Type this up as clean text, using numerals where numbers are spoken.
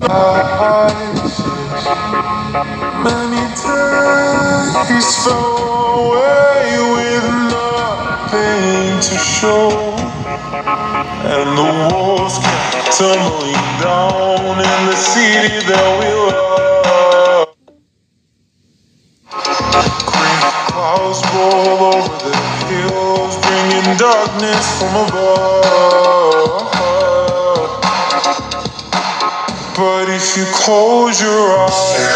Many days fell away with nothing to show, and the walls kept tumbling down in the city that we love. Green clouds roll over the hills, bringing darkness from above. But if you close your eyes,